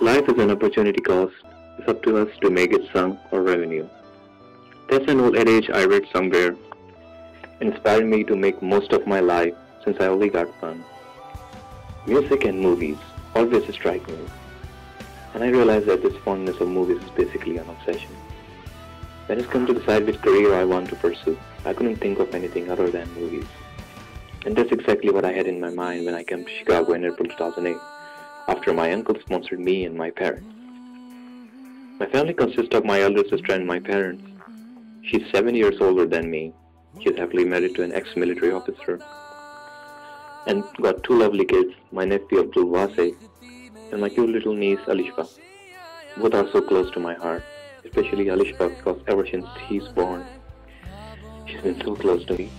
Life is an opportunity cost. It's up to us to make it sunk or revenue. That's an old adage I read somewhere. Inspired me to make most of my life since I only got fun. Music and movies always strike me. And I realized that this fondness of movies is basically an obsession. When it's come to decide which career I want to pursue, I couldn't think of anything other than movies. And that's exactly what I had in my mind when I came to Chicago in April 2008, after my uncle sponsored me and my parents. My family consists of my elder sister and my parents. She's 7 years older than me. She's happily married to an ex-military officer and got two lovely kids, my nephew Abdul Wase and my cute little niece Alishba. Both are so close to my heart, especially Alishba because ever since he's born, she's been so close to me.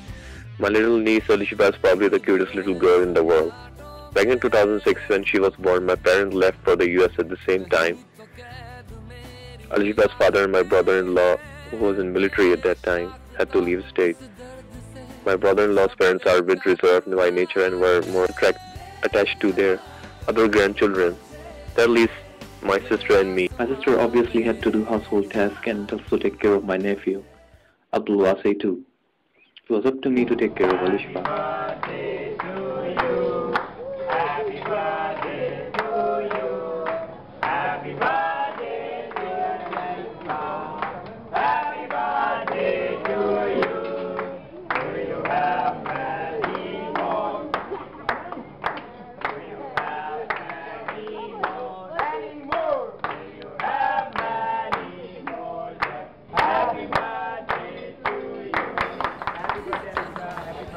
My little niece Alishba is probably the cutest little girl in the world. Back in 2006 when she was born, my parents left for the US at the same time. Alishba's father and my brother-in-law, who was in military at that time, had to leave state. My brother-in-law's parents are a bit reserved by nature and were more attached to their other grandchildren. That leaves my sister and me. My sister obviously had to do household tasks and also take care of my nephew, Abdul Wase too. It was up to me to take care of Alishba.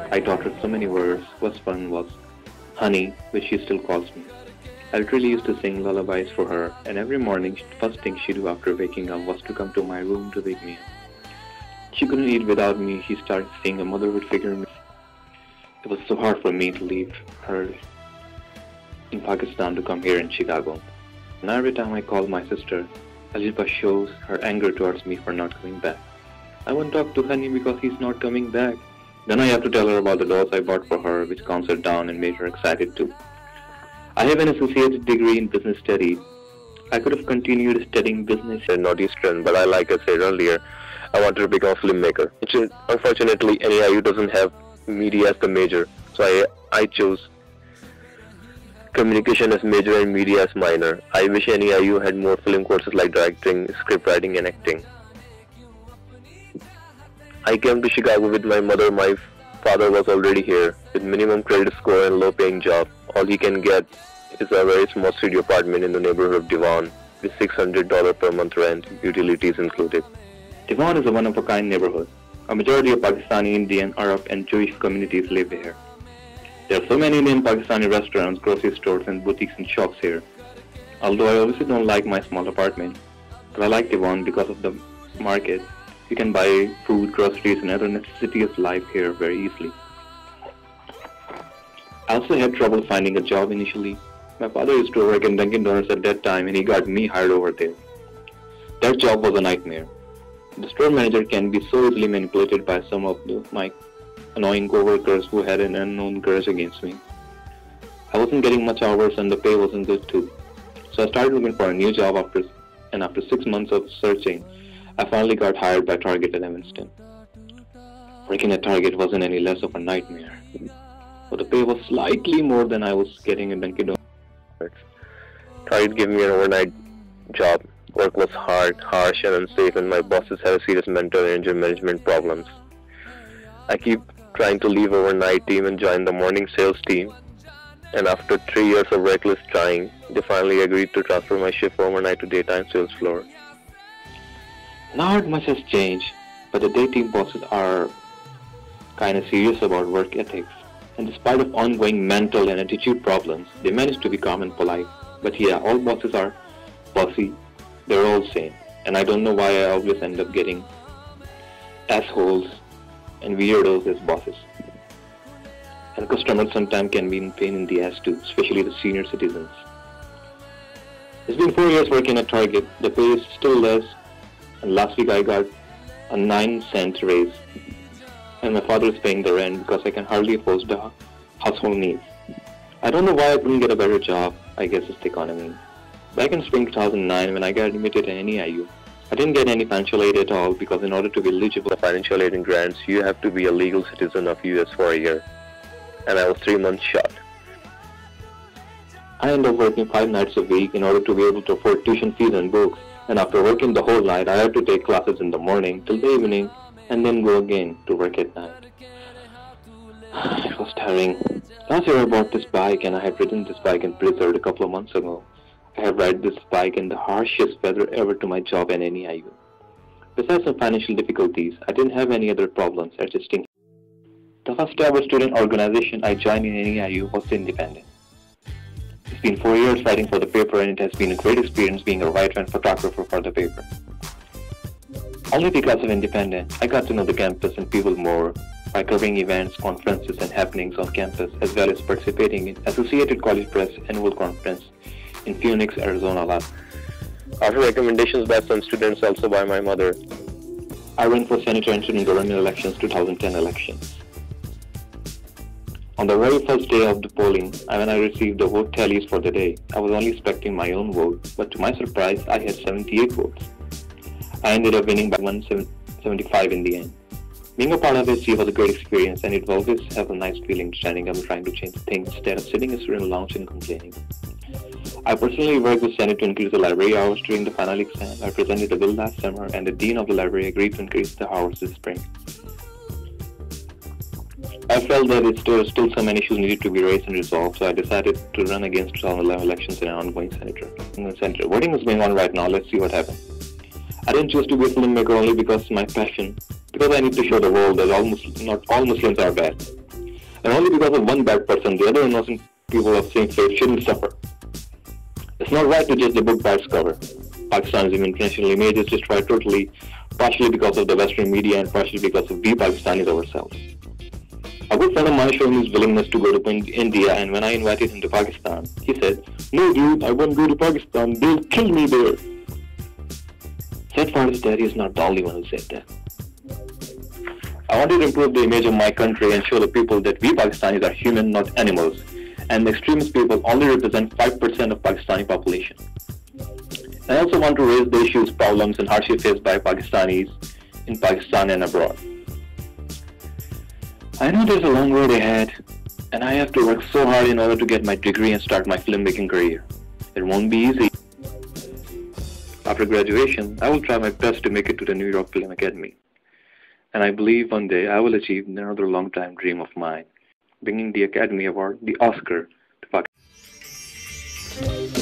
I taught her so many words. What's fun was honey, which she still calls me. I literally used to sing lullabies for her, and every morning, first thing she'd do after waking up was to come to my room to wake me up. She couldn't eat without me. She started seeing a motherhood figure in me. It was so hard for me to leave her in Pakistan to come here in Chicago. And every time I call my sister, Alishba shows her anger towards me for not coming back. I won't talk to Honey because he's not coming back. Then I have to tell her about the dolls I bought for her, which calms her down and made her excited too. I have an associate's degree in business studies. I could have continued studying business In Northeastern, but like I said earlier, I wanted to become a filmmaker. Unfortunately, NEIU doesn't have media as the major, so I chose communication as major and media as minor. I wish NEIU had more film courses like directing, script writing, and acting. I came to Chicago with my mother. My father was already here with minimum credit score and low paying job. All he can get is a very small studio apartment in the neighborhood of Devon with $600 per month rent, utilities included. Devon is a one-of-a-kind neighborhood. A majority of Pakistani, Indian, Arab and Jewish communities live here. There are so many Indian Pakistani restaurants, grocery stores and boutiques and shops here. Although I obviously don't like my small apartment, but I like Devon because of the market. You can buy food, groceries and other necessities of life here very easily. I also had trouble finding a job initially. My father used to work in Dunkin' Donuts at that time and he got me hired over there. That job was a nightmare. The store manager can be so easily manipulated by some of my annoying co-workers who had an unknown grudge against me. I wasn't getting much hours and the pay wasn't good too. So I started looking for a new job after 6 months of searching, I finally got hired by Target at Evanston. Working at Target wasn't any less of a nightmare, but the pay was slightly more than I was getting in Dunkin' Donuts. Target gave me an overnight job. Work was hard, harsh and unsafe, and my bosses had a serious mental and anger management problems. I keep trying to leave overnight team and join the morning sales team, and after 3 years of reckless trying, they finally agreed to transfer my shift overnight to daytime sales floor. Not much has changed, but the day team bosses are kind of serious about work ethics. And despite of ongoing mental and attitude problems, they manage to be calm and polite. But yeah, all bosses are bossy. They're all same. And I don't know why I always end up getting assholes and weirdos as bosses. And customers sometimes can be in pain in the ass too, especially the senior citizens. It's been 4 years working at Target. The pay is still less. And last week I got a 9-cent raise. And my father is paying the rent because I can hardly afford the household needs. I don't know why I couldn't get a better job. I guess it's the economy. Back in spring 2009, when I got admitted in NEIU, I didn't get any financial aid at all because in order to be eligible For financial aid and grants, you have to be a legal citizen of US for a year, and I was 3 months short. I ended up working 5 nights a week in order to be able to afford tuition fees and books, and after working the whole night, I had to take classes in the morning till the evening and then go again to work at night. It was tiring. Last year I bought this bike and I had ridden this bike in blizzard a couple of months ago. I have ride this bike in the harshest weather ever to my job in NEIU. Besides some financial difficulties, I didn't have any other problems adjusting. The first ever student organization I joined in NEIU was the Independent. It's been 4 years writing for the paper and it has been a great experience being a writer and photographer for the paper. Only because of Independent, I got to know the campus and people more by covering events, conferences and happenings on campus as well as participating in Associated College Press Annual Conference in Phoenix, Arizona. After recommendations by some students, also by my mother, I ran for senator and student government elections 2010 elections. On the very first day of the polling, when I received the vote tallies for the day, I was only expecting my own vote, but to my surprise, I had 78 votes. I ended up winning by 175 in the end. Being a part of SC was a great experience and it will always have a nice feeling standing up and trying to change things instead of sitting in a student lounge and complaining. I personally worked with Senate to increase the library hours during the final exam. I presented a bill last summer and the Dean of the Library agreed to increase the hours this spring. I felt that there were still some issues needed to be raised and resolved, so I decided to run against 2011 elections in an ongoing senator. Voting is going on right now, let's see what happens. I didn't choose to be a filmmaker only because it's my passion, because I need to show the world that not all Muslims are bad. And only because of one bad person, the other innocent people of same faith shouldn't suffer. It's not right to judge the book by its cover. Pakistan's international image is destroyed totally, partially because of the Western media and partially because of we Pakistanis ourselves. A good friend of mine showed his willingness to go to India, and when I invited him to Pakistan, he said, "No dude, I won't go to Pakistan, they'll kill me there." Sad part is that he is not the only one who said that. I wanted to improve the image of my country and show the people that we Pakistanis are human, not animals, and the extremist people only represent 5% of Pakistani population. I also want to raise the issues, problems, and hardship faced by Pakistanis in Pakistan and abroad. I know there's a long road ahead, and I have to work so hard in order to get my degree and start my filmmaking career. It won't be easy. After graduation, I will try my best to make it to the New York Film Academy. And I believe one day I will achieve another long-time dream of mine, bringing the Academy Award, the Oscar, to Pakistan.